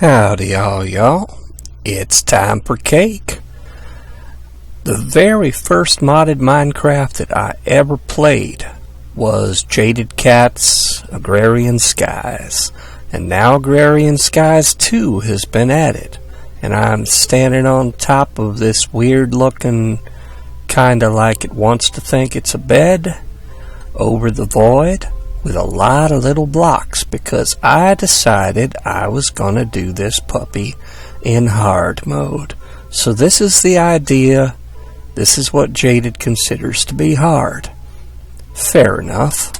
Howdy all y'all, it's time for cake. The very first modded Minecraft that I ever played was JadedCat's Agrarian Skies, and now Agrarian Skies 2 has been added, and I'm standing on top of this weird looking, kinda like it wants to think it's a bed, over the void, with a lot of little blocks, because I decided I was gonna do this puppy in hard mode. So this is the idea. This is what Jaded considers to be hard. Fair enough.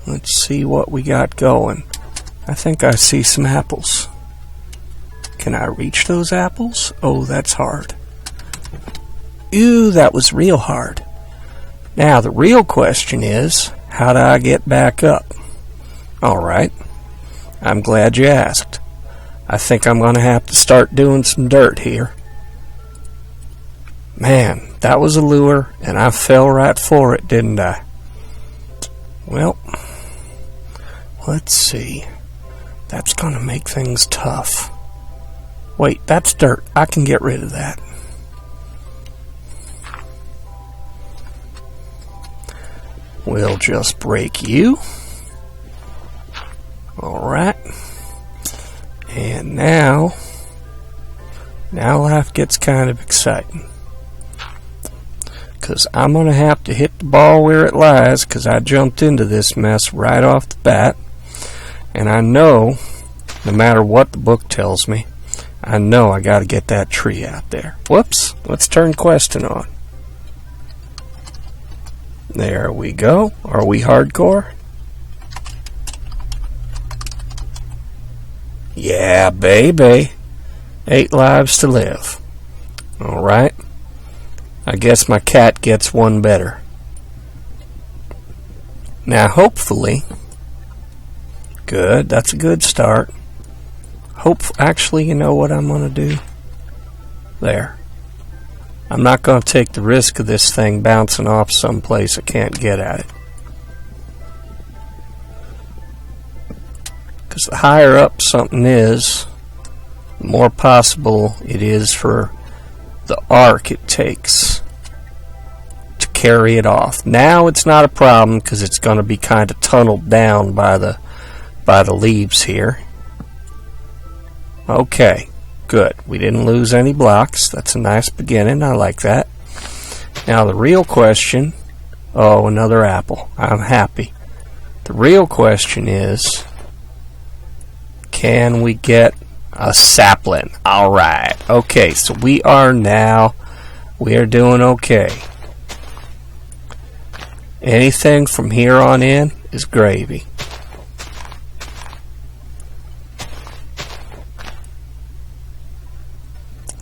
Let's see what we got going. I think I see some apples. Can I reach those apples? Oh, that's hard. Ew, that was real hard. Now the real question is, how do I get back up? Alright, I'm glad you asked. I think I'm going to have to start doing some dirt here. Man, that was a lure, and I fell right for it, didn't I? Well, let's see. That's going to make things tough. Wait, that's dirt. I can get rid of that. We'll just break you. Alright. And now life gets kind of exciting. Because I'm going to have to hit the ball where it lies, because I jumped into this mess right off the bat. And I know, no matter what the book tells me, I know I got to get that tree out there. Whoops. Let's turn questing on. There we go. Are we hardcore? Yeah, baby. 8 lives to live. Alright. I guess my cat gets one better. Now, hopefully... Good. That's a good start. Actually, you know what I'm going to do? There. I'm not going to take the risk of this thing bouncing off someplace I can't get at it. Because the higher up something is, the more possible it is for the arc it takes to carry it off. Now it's not a problem because it's going to be kind of tunneled down by the leaves here. Okay. Good. We didn't lose any blocks. That's a nice beginning. I like that. Now the real question... Oh, another apple. I'm happy. The real question is... Can we get a sapling? Alright. Okay, so we are doing okay. Anything from here on in is gravy.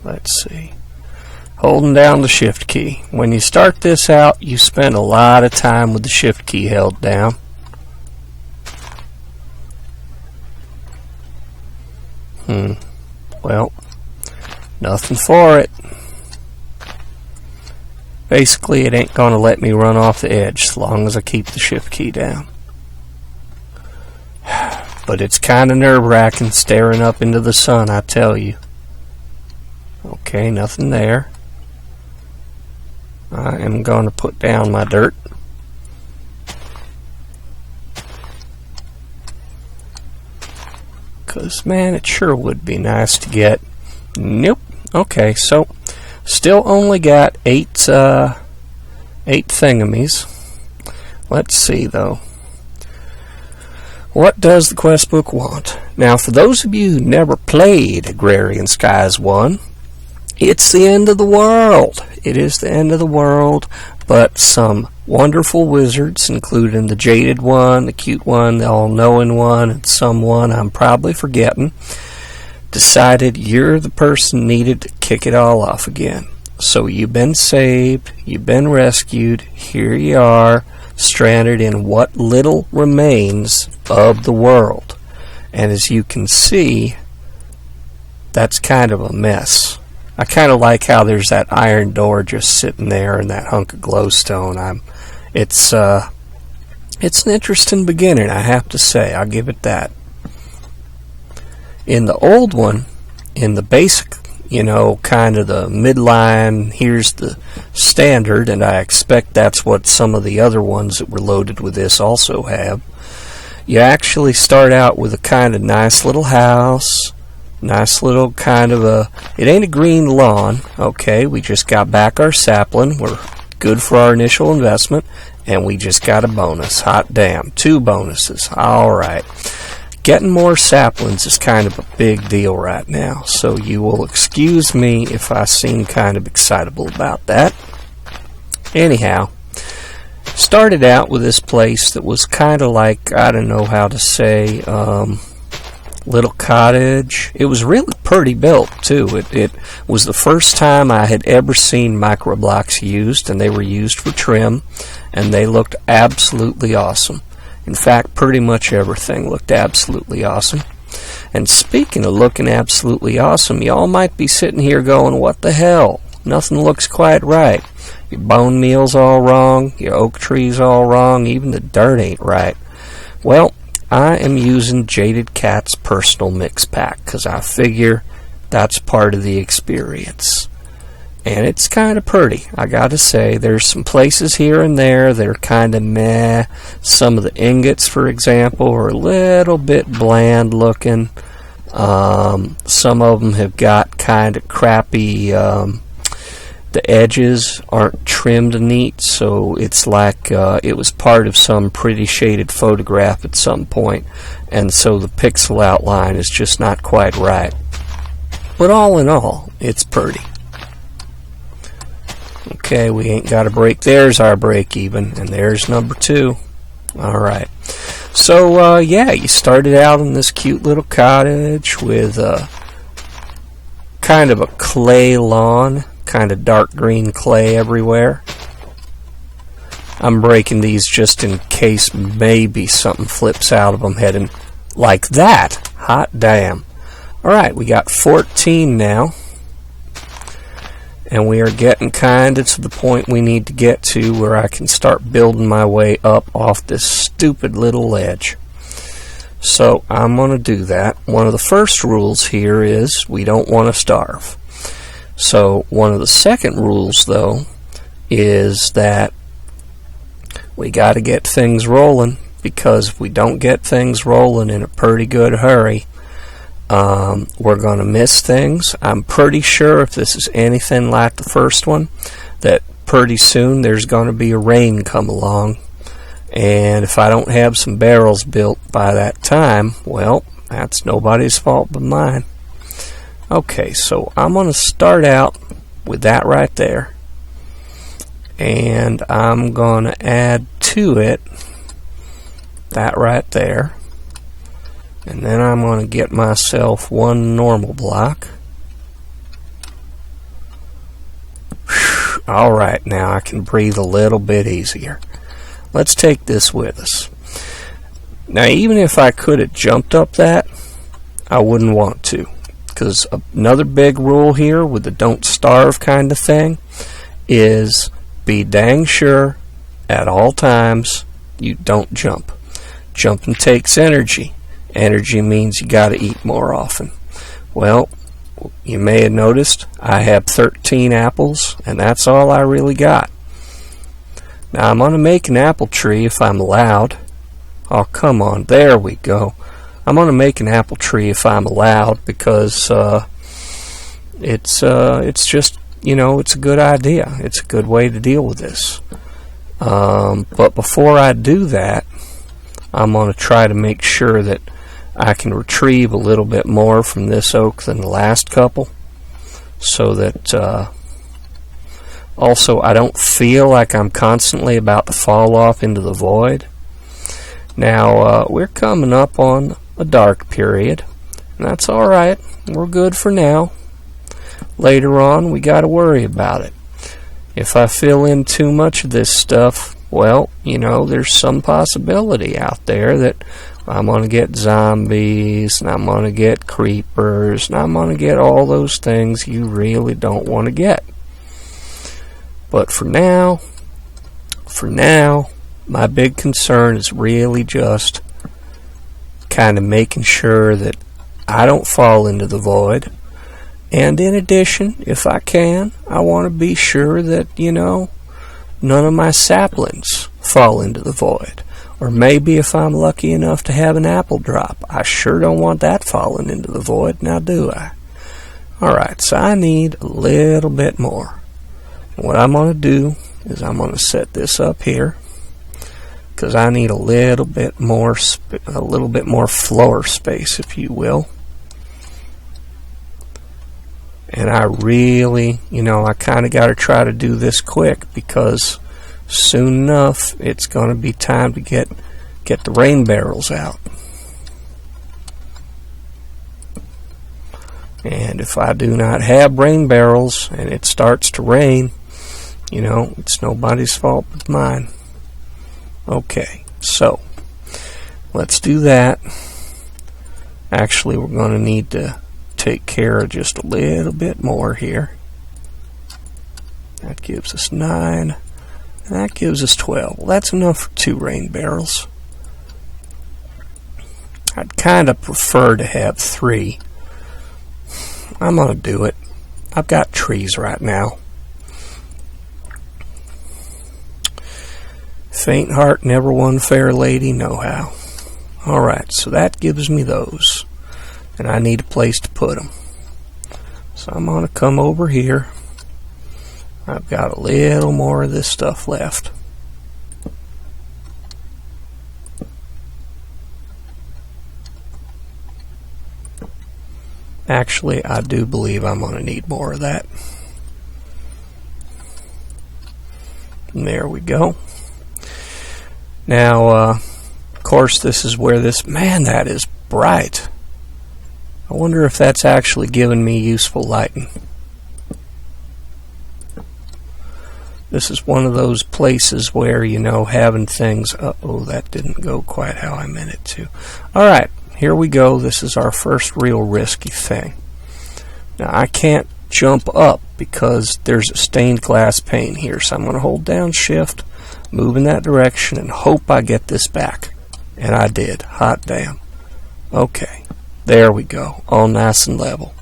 Let's see. Holding down the shift key. When you start this out, you spend a lot of time with the shift key held down. Well, nothing for it. Basically, it ain't going to let me run off the edge as long as I keep the shift key down. But it's kind of nerve-wracking staring up into the sun, I tell you. Okay, nothing there. I am going to put down my dirt. Because, man, it sure would be nice to get... Nope. Okay, so, still only got 8 thingamies. Let's see, though. What does the quest book want? Now, for those of you who never played Agrarian Skies 1, it's the end of the world. It is the end of the world, but some wonderful wizards, including the Jaded one, the cute one, the all-knowing one, and someone I'm probably forgetting, decided you're the person needed to kick it all off again. So you've been saved, you've been rescued, here you are, stranded in what little remains of the world. And as you can see, that's kind of a mess. I kind of like how there's that iron door just sitting there and that hunk of glowstone. It's an interesting beginning, I have to say. I'll give it that. In the old one, in the basic, you know, kind of the midline, here's the standard, and I expect that's what some of the other ones that were loaded with this also have. You actually start out with a kind of nice little house, nice little kind of a, it ain't a green lawn, okay, we just got back our sapling, we're good for our initial investment, and we just got a bonus. Hot damn, 2 bonuses, alright. Getting more saplings is kind of a big deal right now, so you will excuse me if I seem kind of excitable about that. Anyhow, started out with this place that was kind of like, I don't know how to say, little cottage. It was really pretty built too. It was the first time I had ever seen microblocks used, and they were used for trim, and they looked absolutely awesome. In fact, pretty much everything looked absolutely awesome. And speaking of looking absolutely awesome, y'all might be sitting here going, what the hell? Nothing looks quite right. Your bone meal's all wrong, your oak tree's all wrong, even the dirt ain't right. Well, I am using JadedCat's personal Mixpack, because I figure that's part of the experience. And it's kind of pretty, I gotta say. There's some places here and there that are kind of meh. Some of the ingots, for example, are a little bit bland looking. Some of them have got kind of crappy, the edges aren't trimmed neat, so it's like it was part of some pretty shaded photograph at some point, and so the pixel outline is just not quite right. But all in all, it's pretty. Okay, we ain't got a break. There's our break even, and there's number 2. Alright. So, yeah, you started out in this cute little cottage with kind of a clay lawn, kind of dark green clay everywhere. I'm breaking these just in case maybe something flips out of them heading like that. Hot damn. Alright, we got 14 now. And we are getting kind of to the point we need to get to where I can start building my way up off this stupid little ledge. So I'm going to do that. One of the first rules here is we don't want to starve. So one of the second rules, though, is that we got to get things rolling, because if we don't get things rolling in a pretty good hurry, we're going to miss things. I'm pretty sure if this is anything like the first one, that pretty soon there's going to be a rain come along, and if I don't have some barrels built by that time, well, that's nobody's fault but mine. Okay, so I'm going to start out with that right there, and I'm going to add to it that right there. And then I'm going to get myself 1 normal block. Alright, now I can breathe a little bit easier. Let's take this with us. Now, even if I could have jumped up that, I wouldn't want to. Because another big rule here with the don't starve kind of thing is be dang sure at all times you don't jump. Jumping takes energy. Energy means you got to eat more often. Well, you may have noticed I have 13 apples, and that's all I really got. Now I'm going to make an apple tree if I'm allowed. Oh, come on, there we go. I'm going to make an apple tree if I'm allowed, because it's just, you know, it's a good idea. It's a good way to deal with this. But before I do that, I'm going to try to make sure that I can retrieve a little bit more from this oak than the last couple, so that also I don't feel like I'm constantly about to fall off into the void. Now, we're coming up on a dark period, and that's alright. We're good for now. Later on, we got to worry about it. If I fill in too much of this stuff, well, you know, there's some possibility out there that I'm going to get zombies, and I'm going to get creepers, and I'm going to get all those things you really don't want to get. But for now, my big concern is really just kind of making sure that I don't fall into the void. And in addition, if I can, I want to be sure that, you know, none of my saplings fall into the void. Or maybe if I'm lucky enough to have an apple drop, I sure don't want that falling into the void, now do I? Alright, so I need a little bit more. And what I'm going to do is I'm going to set this up here, because I need a little bit more floor space, if you will. And I really, you know, I kind of got to try to do this quick, because soon enough it's going to be time to get the rain barrels out. And if I do not have rain barrels and it starts to rain, you know, it's nobody's fault but mine. Okay, so let's do that. Actually, we're going to need to take care of just a little bit more here. That gives us 9, and that gives us 12. Well, that's enough for 2 rain barrels. I'd kind of prefer to have 3. I'm going to do it. I've got trees right now. Faint heart never won fair lady, nohow. Alright, so that gives me those. And I need a place to put them. So I'm going to come over here. I've got a little more of this stuff left. Actually, I do believe I'm going to need more of that. And there we go. Now, of course, this is where this... Man, that is bright. I wonder if that's actually giving me useful lighting. This is one of those places where, you know, having things... Uh-oh, that didn't go quite how I meant it to. Alright, here we go. This is our first real risky thing. Now, I can't jump up because there's a stained glass pane here. So I'm going to hold down Shift, move in that direction, and hope I get this back. And I did. Hot damn. Okay. There we go. All nice and level.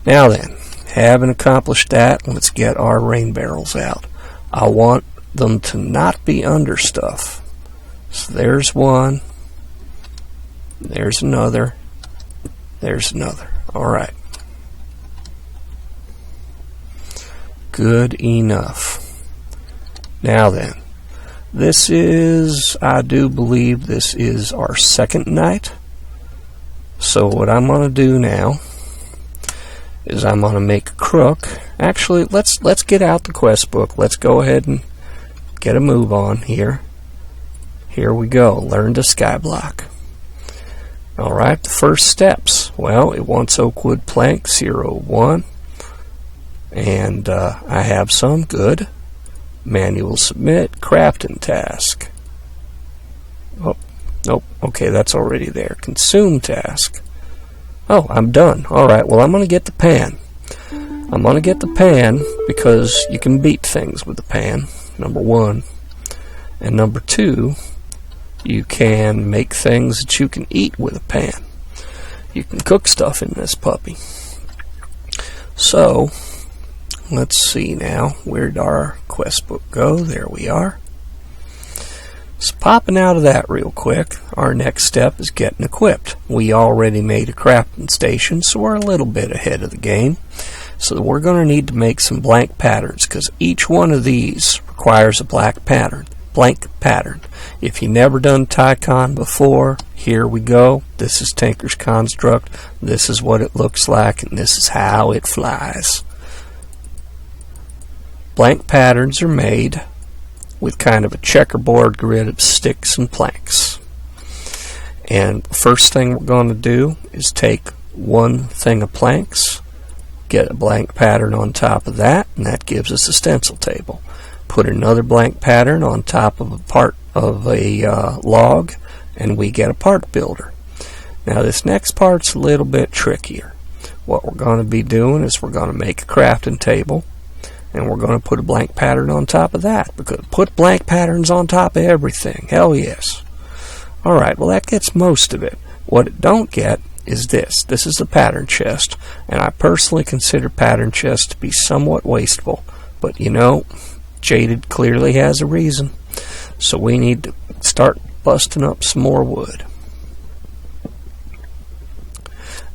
Now then, having accomplished that, let's get our rain barrels out. I want them to not be under stuff. So there's one. There's another. There's another. Alright. Good enough. Now then, this is, I do believe this is our second night. So what I'm going to do now is I'm going to make a crook. Actually, let's get out the quest book. Let's go ahead and get a move on here. Here we go. Learn to Skyblock. Alright, the first steps. Well, it wants oak wood plank 01. And I have some. Good. Manual submit. Crafting task. Oh, nope. Okay, that's already there. Consume task. Oh, I'm done. Alright, well, I'm going to get the pan. I'm going to get the pan because you can beat things with the pan, number 1. And number 2, you can make things that you can eat with a pan. You can cook stuff in this puppy. So, let's see now. Where'd our quest book go? There we are. So popping out of that real quick, our next step is getting equipped. We already made a crafting station, so we're a little bit ahead of the game. So we're going to need to make some blank patterns, because each one of these requires a blank pattern. If you've never done Tycon before, here we go. This is Tinker's Construct. This is what it looks like, and this is how it flies. Blank patterns are made with kind of a checkerboard grid of sticks and planks. And the first thing we're going to do is take one thing of planks, get a blank pattern on top of that, and that gives us a stencil table. Put another blank pattern on top of a part of a log, and we get a part builder. Now this next part's a little bit trickier. What we're going to be doing is we're going to make a crafting table, and we're going to put a blank pattern on top of that, because put blank patterns on top of everything. Hell yes. Alright, well that gets most of it. What it don't get is this. This is a pattern chest, and I personally consider pattern chests to be somewhat wasteful, but you know, Jaded clearly has a reason, so we need to start busting up some more wood.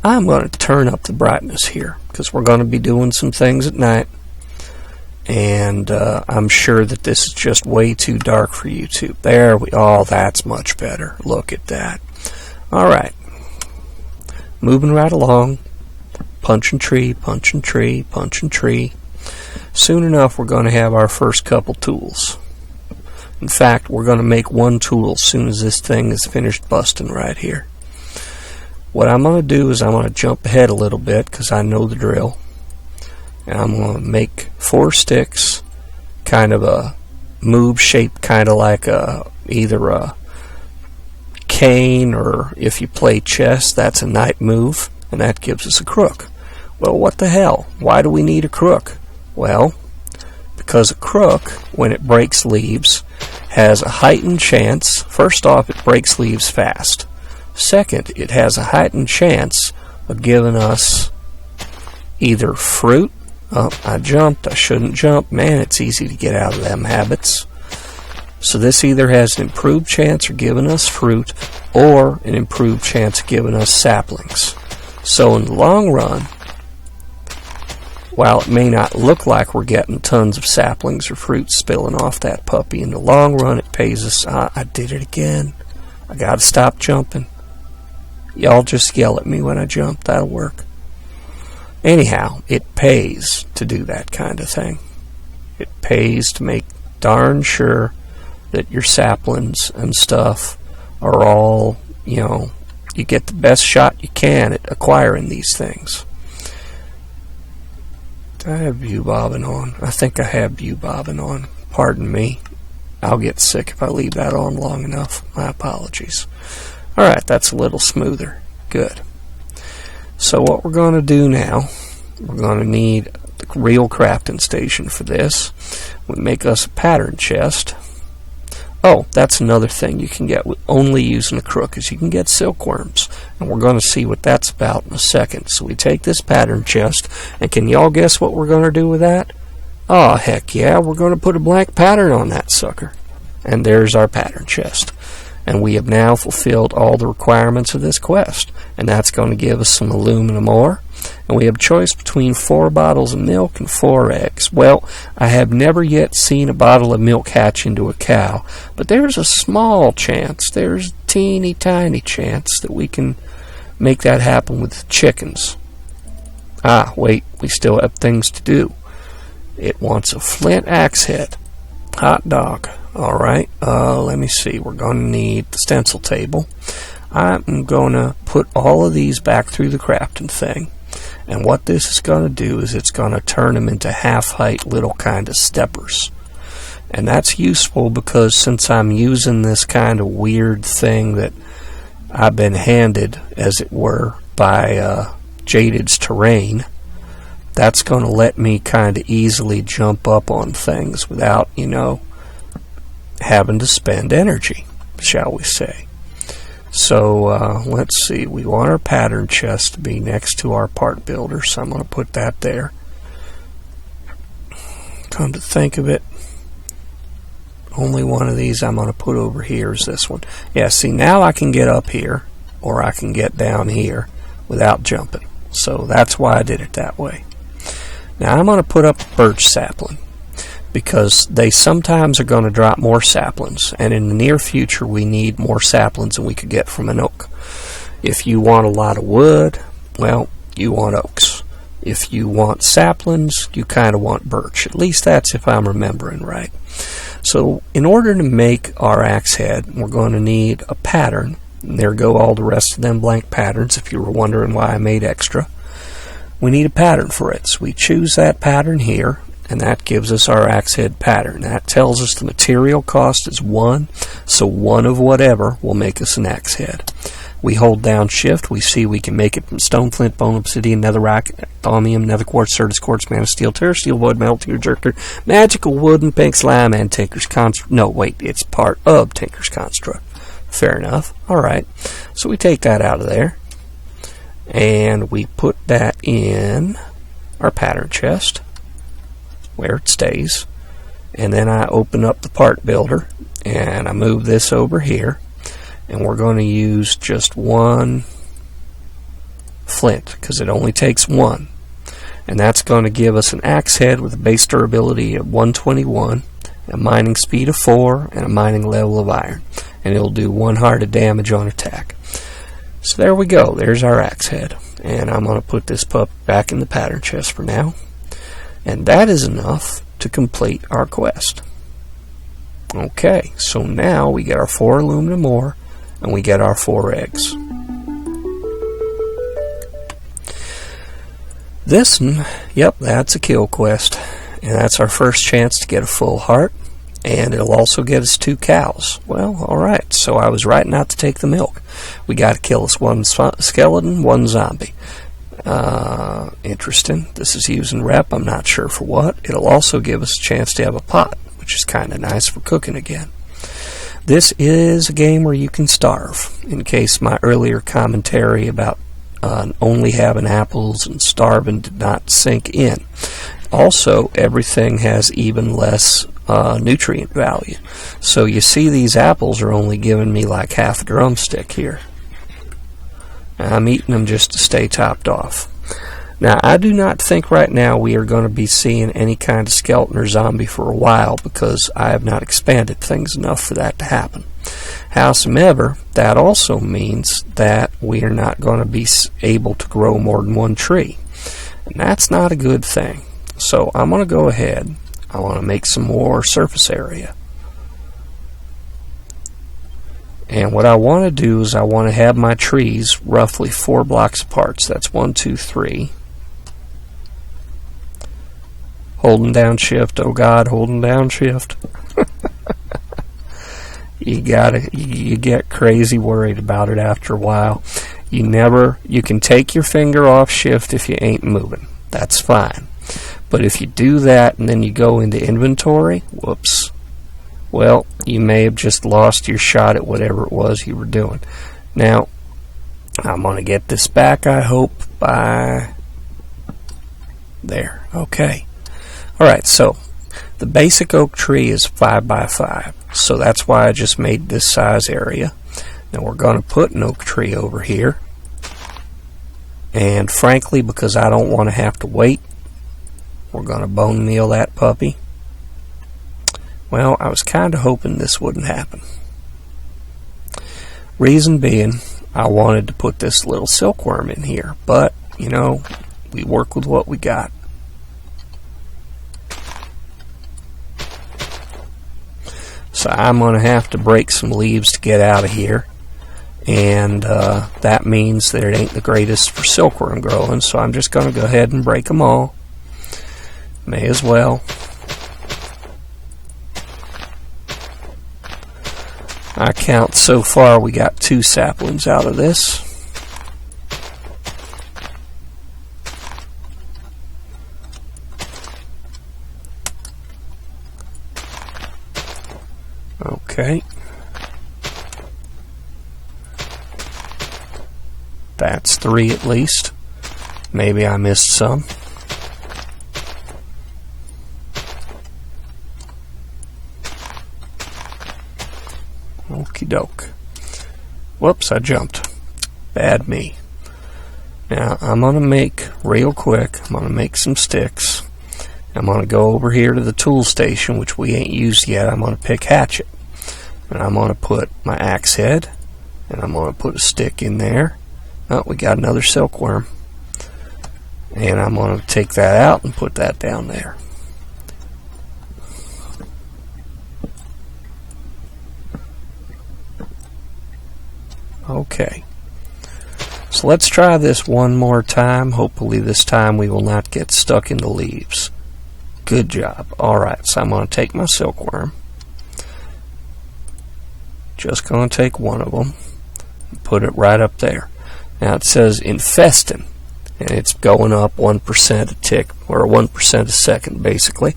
I'm going to turn up the brightness here because we're going to be doing some things at night, and I'm sure that this is just way too dark for YouTube. There we oh, that's much better. Look at that. Alright, moving right along, punching tree, punching tree, punching tree. Soon enough we're going to have our first couple tools. In fact, we're going to make one tool as soon as this thing is finished busting right here. What I'm going to do is I'm going to jump ahead a little bit because I know the drill. And I'm going to make 4 sticks, kind of a move shape, kind of like either a cane, or if you play chess, that's a knight move, and that gives us a crook. Well, what the hell? Why do we need a crook? Well, because a crook, when it breaks leaves, has a heightened chance. First off, it breaks leaves fast. Second, it has a heightened chance of giving us either fruit. Oh, I jumped. I shouldn't jump. Man, it's easy to get out of them habits. So this either has an improved chance of giving us fruit or an improved chance of giving us saplings. So in the long run, while it may not look like we're getting tons of saplings or fruit spilling off that puppy, in the long run it pays us. I did it again. I gotta stop jumping. Y'all just yell at me when I jump. That'll work. Anyhow, it pays to do that kind of thing. It pays to make darn sure that your saplings and stuff are all, you know, you get the best shot you can at acquiring these things. Do I have view bobbing on? I think I have view bobbing on. Pardon me. I'll get sick if I leave that on long enough. My apologies. Alright, that's a little smoother. Good. So what we're going to do now, we're going to need the real crafting station for this. We make us a pattern chest. Oh, that's another thing you can get with only using a crook, is you can get silkworms. And we're going to see what that's about in a second. So we take this pattern chest, and can y'all guess what we're going to do with that? Oh, heck yeah, we're going to put a blank pattern on that sucker. And there's our pattern chest. And we have now fulfilled all the requirements of this quest. And that's going to give us some aluminum ore. And we have choice between 4 bottles of milk and 4 eggs. Well, I have never yet seen a bottle of milk hatch into a cow, but there's a small chance, there's a teeny tiny chance that we can make that happen with chickens. Ah, wait, we still have things to do. It wants a flint axe head. Hot dog. Alright, let me see. We're going to need the stencil table. I'm going to put all of these back through the crafting thing. And what this is going to do is it's going to turn them into half-height little kind of steppers. And that's useful because since I'm using this kind of weird thing that I've been handed, as it were, by Jaded's terrain, that's going to let me kind of easily jump up on things without, you know, having to spend energy, shall we say. So let's see, we want our pattern chest to be next to our part builder, so I'm going to put that there. Come to think of it, only one of these I'm going to put over here is this one. Yeah, see, now I can get up here, or I can get down here without jumping. So that's why I did it that way. Now I'm going to put up a birch sapling, because they sometimes are going to drop more saplings, and in the near future we need more saplings than we could get from an oak. If you want a lot of wood, well, you want oaks. If you want saplings, you kind of want birch. At least that's if I'm remembering right. So in order to make our axe head, we're going to need a pattern. And there go all the rest of them blank patterns, if you were wondering why I made extra. We need a pattern for it, so we choose that pattern here, and that gives us our axe head pattern. That tells us the material cost is 1, so 1 of whatever will make us an axe head. We hold down shift, we see we can make it from stone, flint, bone, obsidian, netherrack, thaumium, nether quartz, certus quartz, mana steel, terra steel, wood, metal, jerker, magical wood, and pink slime, and tinker's construct. No, wait, it's part of tinker's construct. Fair enough. Alright, so we take that out of there. and we put that in our pattern chest where it stays. And then I open up the part builder and I move this over here, and we're going to use just one flint because it only takes one, and that's going to give us an axe head with a base durability of 121, a mining speed of 4, and a mining level of iron, and it'll do 1 heart of damage on attack. So there we go, there's our axe head, and I'm going to put this pup back in the pattern chest for now, and that is enough to complete our quest. Okay, so now we get our 4 aluminum ore and we get our 4 eggs. This one, yep, that's a kill quest, and that's our first chance to get a full heart, and it'll also get us 2 cows. Well, alright, so I was right not to take the milk. We got to kill us 1 skeleton, 1 zombie. Interesting. This is using rep, I'm not sure for what. It'll also give us a chance to have a pot, which is kind of nice for cooking again. This is a game where you can starve, in case my earlier commentary about only having apples and starving did not sink in. Also, everything has even less nutrient value. So you see these apples are only giving me like half a drumstick here. I'm eating them just to stay topped off. Now, I do not think right now we are going to be seeing any kind of skeleton or zombie for a while because I have not expanded things enough for that to happen. Howsoever, that also means that we are not going to be able to grow more than 1 tree. And that's not a good thing. So I'm going to go ahead. I want to make some more surface area. And what I want to do is I want to have my trees roughly 4 blocks apart. So that's 1, 2, 3. Holding down shift. Oh God, holding down shift. You get crazy worried about it after a while. You can take your finger off shift if you ain't moving. That's fine. But if you do that and then you go into inventory, whoops. Well, you may have just lost your shot at whatever it was you were doing. Now, I'm going to get this back, I hope, by there. Okay. Alright, so the basic oak tree is 5 by 5. So that's why I just made this size area. Now we're going to put an oak tree over here. And frankly, because I don't want to have to wait, we're going to bone meal that puppy. Well, I was kind of hoping this wouldn't happen. Reason being, I wanted to put this little silkworm in here, but, you know, we work with what we got. So I'm going to have to break some leaves to get out of here, and that means that it ain't the greatest for silkworm growing, so I'm just going to go ahead and break them all. May as well. I count so far we got 2 saplings out of this. Okay. That's 3 at least. Maybe I missed some. Okie doke. Whoops, I jumped. Bad me. Now, I'm going to make, real quick, I'm going to make some sticks. I'm going to go over here to the tool station, which we ain't used yet. I'm going to pick hatchet. And I'm going to put my axe head. And I'm going to put a stick in there. Oh, we got another silkworm. And I'm going to take that out and put that down there. Okay. So let's try this one more time. Hopefully this time we will not get stuck in the leaves. Good job. Alright, so I'm going to take my silkworm. Just going to take one of them and put it right up there. Now it says Infested, and it's going up 1% a tick, or 1% a second basically.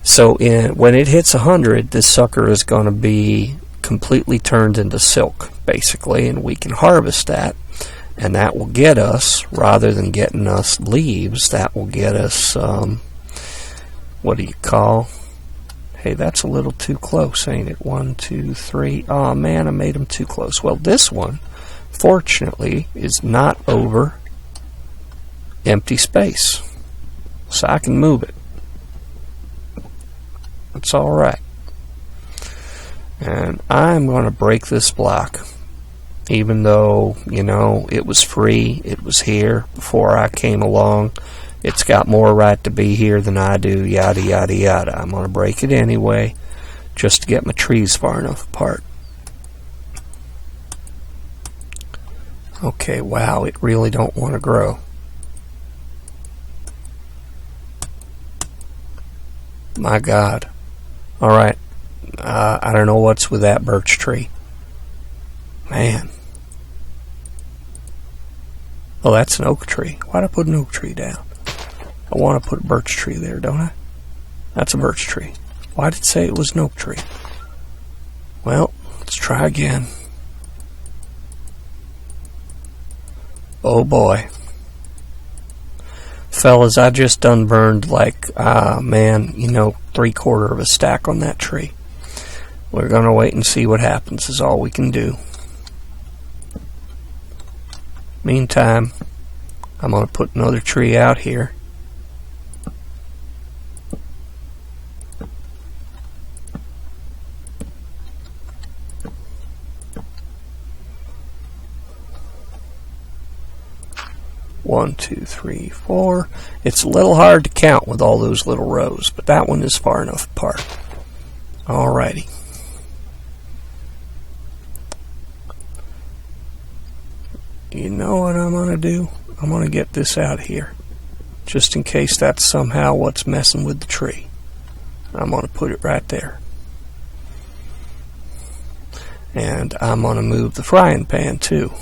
So when it hits 100, this sucker is going to be completely turned into silk basically, and we can harvest that And that will get us, rather than getting us leaves, that will get us, what do you call? Hey, that's a little too close, ain't it? 1, 2, 3. Oh man, I made them too close. Well, this one, fortunately, is not over empty space. So I can move it. It's alright. And I'm going to break this block. Even though, you know, it was free, it was here before I came along. It's got more right to be here than I do, yada yada yada. I'm going to break it anyway, just to get my trees far enough apart. Okay, wow, it really don't want to grow. My God. Alright, I don't know what's with that birch tree. Man. Oh, that's an oak tree. Why'd I put an oak tree down? I want to put a birch tree there, don't I? That's a birch tree. Why did it say it was an oak tree? Well, let's try again. Oh boy. Fellas, I just done burned like, man, you know, 3/4 of a stack on that tree. We're going to wait and see what happens is all we can do. Meantime, I'm going to put another tree out here. One, two, three, four. It's a little hard to count with all those little rows, but that one is far enough apart. Alrighty. You know what I'm going to do? I'm going to get this out here, just in case that's somehow what's messing with the tree. I'm going to put it right there. And I'm going to move the frying pan too,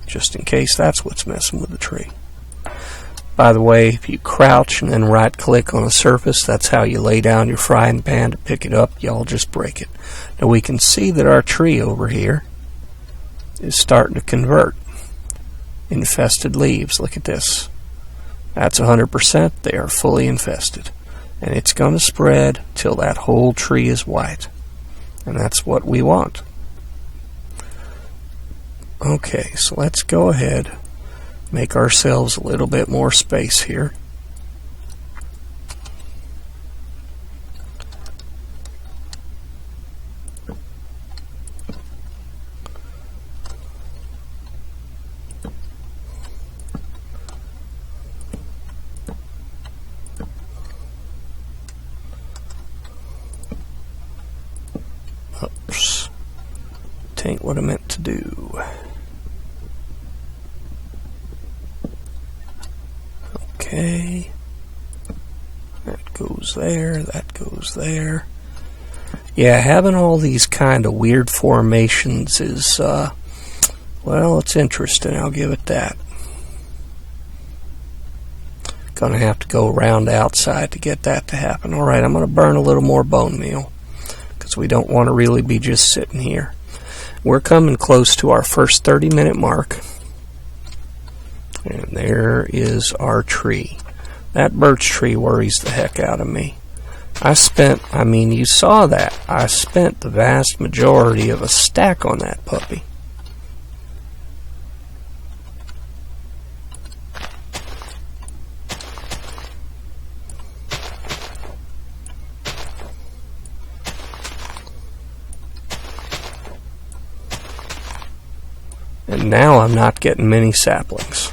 just in case that's what's messing with the tree. By the way, if you crouch and then right click on a surface, that's how you lay down your frying pan to pick it up. Y'all just break it. Now we can see that our tree over here is starting to convert. Infested leaves. Look at this. That's 100%. They are fully infested. And it's going to spread till that whole tree is white. And that's what we want. Okay, so let's go ahead, make ourselves a little bit more space here. Oops. Tain't what I meant to do. Okay. That goes there, that goes there. Yeah, having all these kind of weird formations is, well, it's interesting, I'll give it that. Gonna have to go around outside to get that to happen. Alright, I'm gonna burn a little more bone meal, because we don't want to really be just sitting here. We're coming close to our first 30-minute mark. And there is our tree. That birch tree worries the heck out of me. I mean, you saw that. I spent the vast majority of a stack on that puppy. And now I'm not getting many saplings.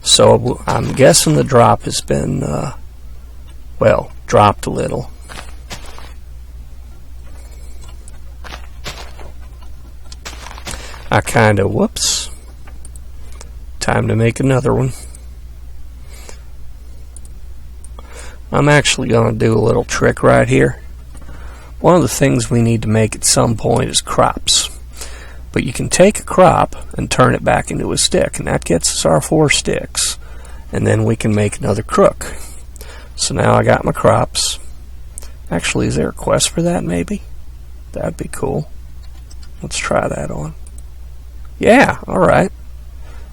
So I'm guessing the drop has been, well, dropped a little. I kind of, whoops. Time to make another one. I'm actually going to do a little trick right here. One of the things we need to make at some point is crops. But you can take a crop and turn it back into a stick, and that gets us our 4 sticks. And then we can make another crook. So now I got my crops. Actually, is there a quest for that maybe? That'd be cool. Let's try that on. Yeah, alright.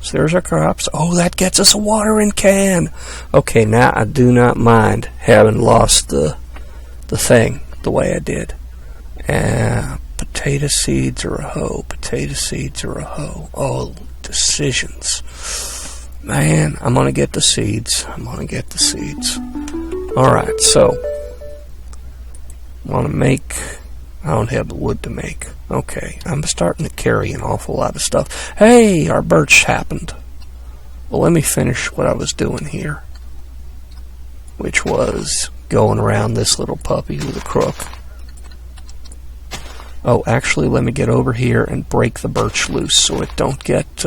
So there's our crops. Oh, that gets us a watering can. Okay, now I do not mind having lost the thing the way I did. Potato seeds or a hoe? Potato seeds or a hoe? Oh, decisions. Man, I'm going to get the seeds. I'm going to get the seeds. Alright, so I want to make... I don't have the wood to make. Okay, I'm starting to carry an awful lot of stuff. Hey, our birch happened. Well, let me finish what I was doing here, which was going around this little puppy with a crook. Oh, actually, let me get over here and break the birch loose so it don't get...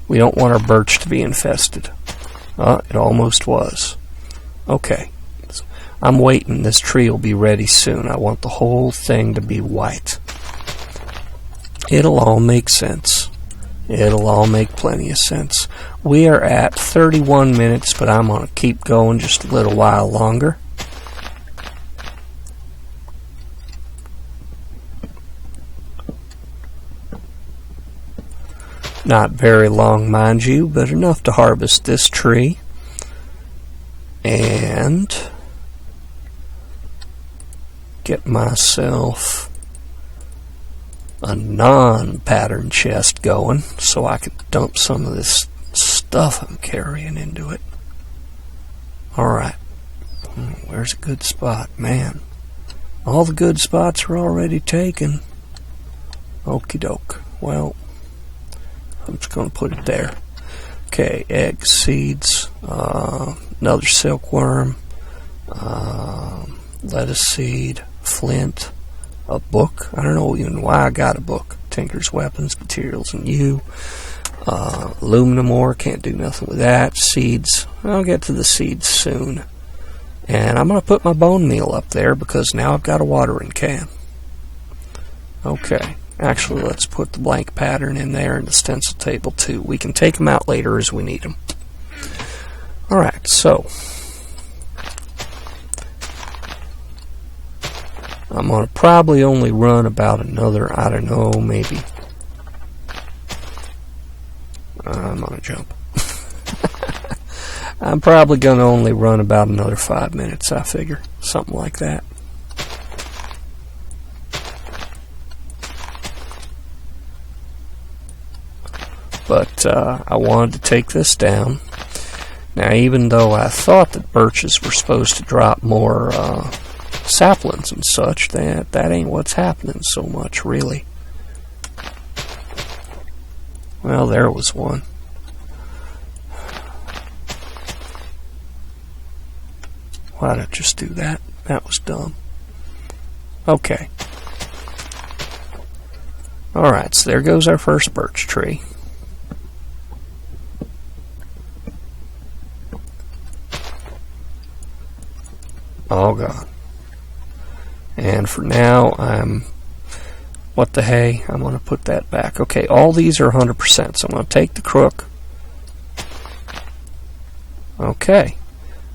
we don't want our birch to be infested. It almost was. Okay. I'm waiting. This tree will be ready soon. I want the whole thing to be white. It'll all make sense. It'll all make plenty of sense. We are at 31 minutes, but I'm going to keep going just a little while longer. Not very long, mind you, but enough to harvest this tree. And get myself a non-pattern chest going so I can dump some of this stuff I'm carrying into it. Alright. Where's a good spot? Man, all the good spots are already taken. Okie doke. Well, I'm just going to put it there. Okay, eggs, seeds, another silkworm, lettuce seed, flint, a book. I don't know even why I got a book. Tinker's Weapons, Materials, and You. Aluminum ore, can't do nothing with that. Seeds, I'll get to the seeds soon. And I'm going to put my bone meal up there because now I've got a watering can. Okay, actually let's put the blank pattern in there and the stencil table too. We can take them out later as we need them. Alright, so I'm going to probably only run about another, I don't know, maybe. I'm going to jump. I'm probably going to only run about another 5 minutes, I figure. Something like that. But I wanted to take this down. Now, even though I thought that birches were supposed to drop more saplings and such, that ain't what's happening so much, really. Well, there was one. Why did I just do that? That was dumb. Okay. Alright, so there goes our first birch tree. All gone. And for now, what the hey? I'm going to put that back. Okay, all these are 100%, so I'm going to take the crook. Okay,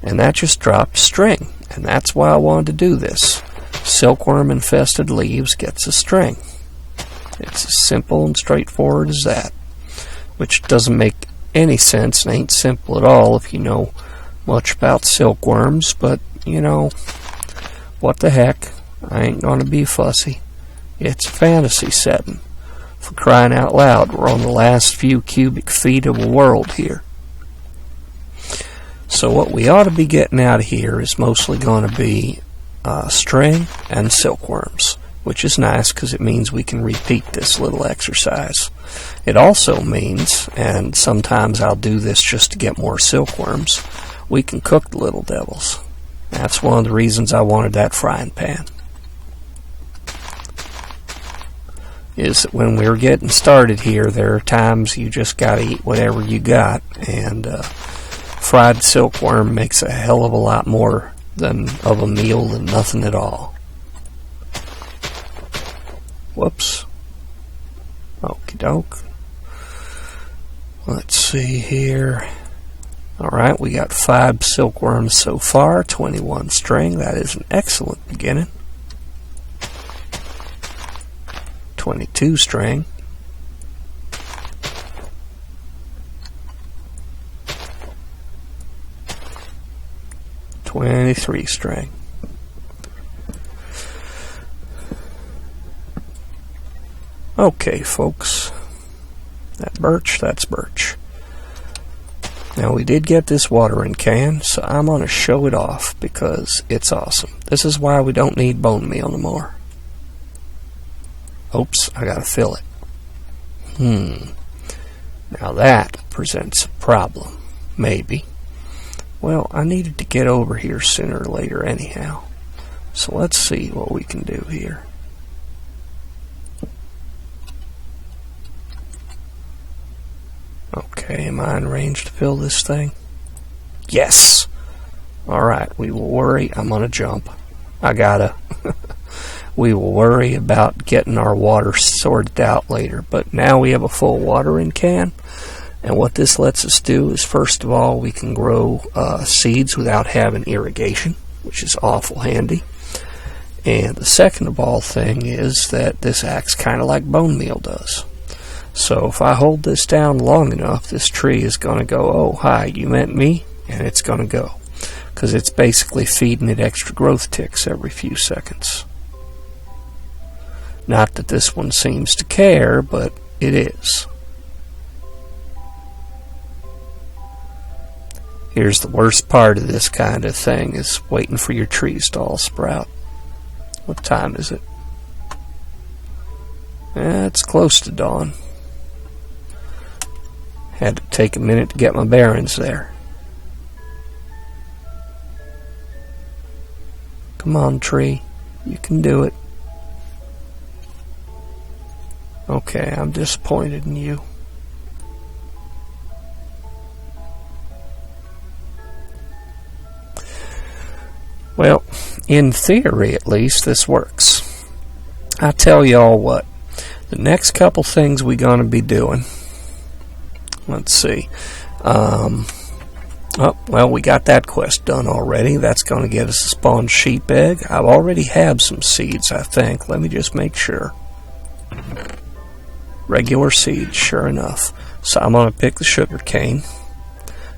and that just dropped string, and that's why I wanted to do this. Silkworm infested leaves gets a string. It's as simple and straightforward as that, which doesn't make any sense and ain't simple at all if you know much about silkworms, but you know, what the heck, I ain't gonna be fussy. It's a fantasy setting. For crying out loud, we're on the last few cubic feet of a world here. So what we ought to be getting out of here is mostly going to be string and silkworms, which is nice because it means we can repeat this little exercise. It also means, and sometimes I'll do this just to get more silkworms, we can cook the little devils. That's one of the reasons I wanted that frying pan. Is that when we're getting started here, there are times you just gotta eat whatever you got, and fried silkworm makes a hell of a lot more of a meal than nothing at all. Whoops. Okie doke. Let's see here. Alright, we got 5 silkworms so far, 21 string. That is an excellent beginning. 22 string. 23 string. Okay, folks. That's birch. Now, we did get this watering can, so I'm going to show it off because it's awesome. This is why we don't need bone meal no more. Oops, I got to fill it. Now that presents a problem. Maybe. Well, I needed to get over here sooner or later anyhow. So let's see what we can do here. Okay, am I in range to fill this thing? Yes! Alright, we will worry. I'm gonna jump. I gotta. We will worry about getting our water sorted out later. But now we have a full watering can. And what this lets us do is, first of all, we can grow seeds without having irrigation, which is awful handy. And the second of all thing is that this acts kind of like bone meal does. So if I hold this down long enough, this tree is going to go, oh, hi, you meant me? And it's going to go. Because it's basically feeding it extra growth ticks every few seconds. Not that this one seems to care, but it is. Here's the worst part of this kind of thing, is waiting for your trees to all sprout. What time is it? It's close to dawn. Had to take a minute to get my bearings there. Come on, tree. You can do it. Okay, I'm disappointed in you. Well, in theory at least, this works. I tell y'all what, the next couple things we're going to be doing, let's see. Oh, well, we got that quest done already. That's going to get us a spawned sheep egg. I've already have some seeds, I think. Let me just make sure. Regular seeds, sure enough. So I'm going to pick the sugar cane.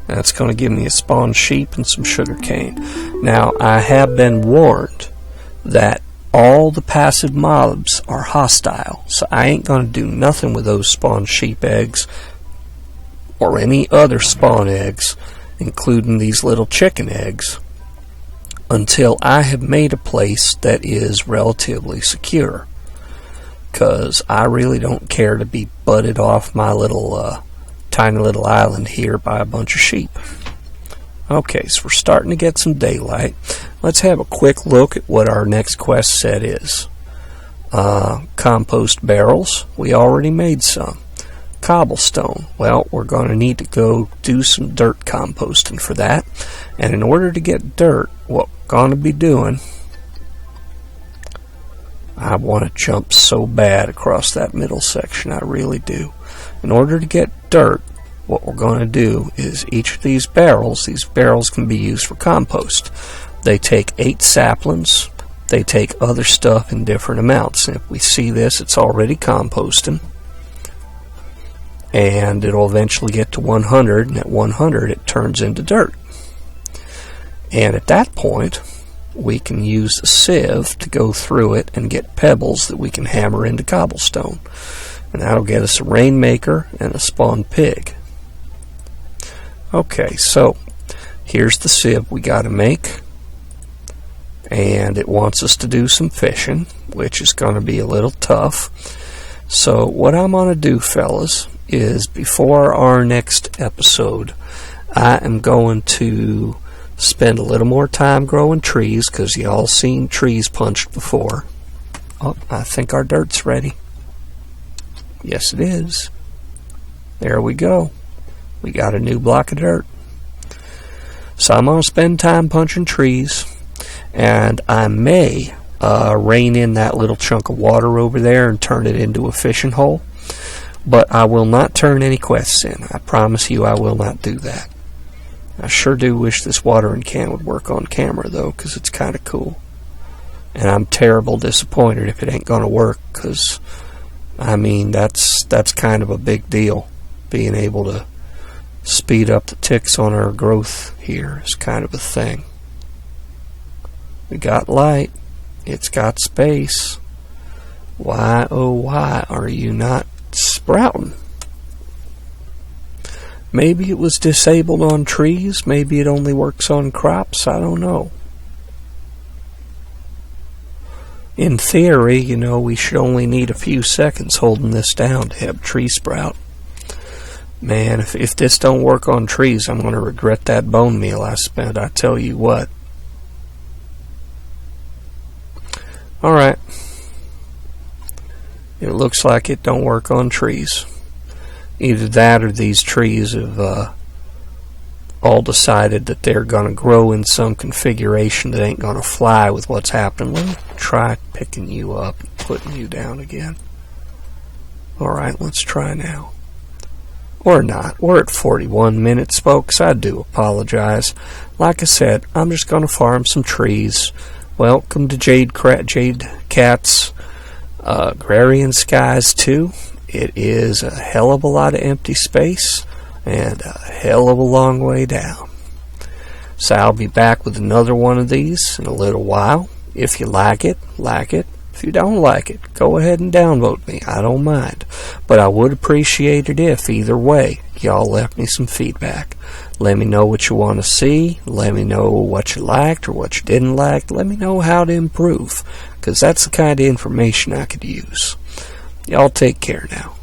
That's going to give me a spawned sheep and some sugar cane. Now, I have been warned that all the passive mobs are hostile, so I ain't going to do nothing with those spawned sheep eggs or any other spawn eggs, including these little chicken eggs, until I have made a place that is relatively secure. Because I really don't care to be butted off my little tiny little island here by a bunch of sheep. Okay, so we're starting to get some daylight. Let's have a quick look at what our next quest set is. Compost barrels. We already made some. Cobblestone. Well, we're going to need to go do some dirt composting for that. And in order to get dirt, what we're going to be doing, I want to jump so bad across that middle section, I really do. In order to get dirt, what we're going to do is each of these barrels can be used for compost. They take 8 saplings, they take other stuff in different amounts. And if we see this, it's already composting. And it'll eventually get to 100, and at 100 it turns into dirt. And at that point, we can use a sieve to go through it and get pebbles that we can hammer into cobblestone. And that'll get us a rainmaker and a spawned pig. Okay, so here's the sieve we got to make. And it wants us to do some fishing, which is going to be a little tough. So what I'm going to do, fellas, is before our next episode, I am going to spend a little more time growing trees, because y'all seen trees punched before. Oh, I think our dirt's ready. Yes, it is. There we go. We got a new block of dirt. So I'm going to spend time punching trees, and I may rein in that little chunk of water over there and turn it into a fishing hole. But I will not turn any quests in. I promise you I will not do that. I sure do wish this watering can would work on camera, though, because it's kind of cool. And I'm terrible disappointed if it ain't going to work, because, I mean, that's kind of a big deal. Being able to speed up the ticks on our growth here is kind of a thing. We got light. It's got space. Why, oh why, are you not sprouting? Maybe it was disabled on trees. Maybe it only works on crops. I don't know. In theory, you know, we should only need a few seconds holding this down to have a tree sprout. Man, if this don't work on trees, I'm going to regret that bone meal I spent. I tell you what. Alright. It looks like it don't work on trees. Either that or these trees have all decided that they're going to grow in some configuration that ain't going to fly with what's happening. Let me try picking you up and putting you down again. Alright, let's try now. Or not. We're at 41 minutes, folks. I do apologize. Like I said, I'm just going to farm some trees. Welcome to JadedCat's Agrarian Skies 2. It is a hell of a lot of empty space and a hell of a long way down. So I'll be back with another one of these in a little while. If you like it, like it. If you don't like it, go ahead and downvote me. I don't mind. But I would appreciate it if, either way, y'all left me some feedback. Let me know what you want to see. Let me know what you liked or what you didn't like. Let me know how to improve, because that's the kind of information I could use. Y'all take care now.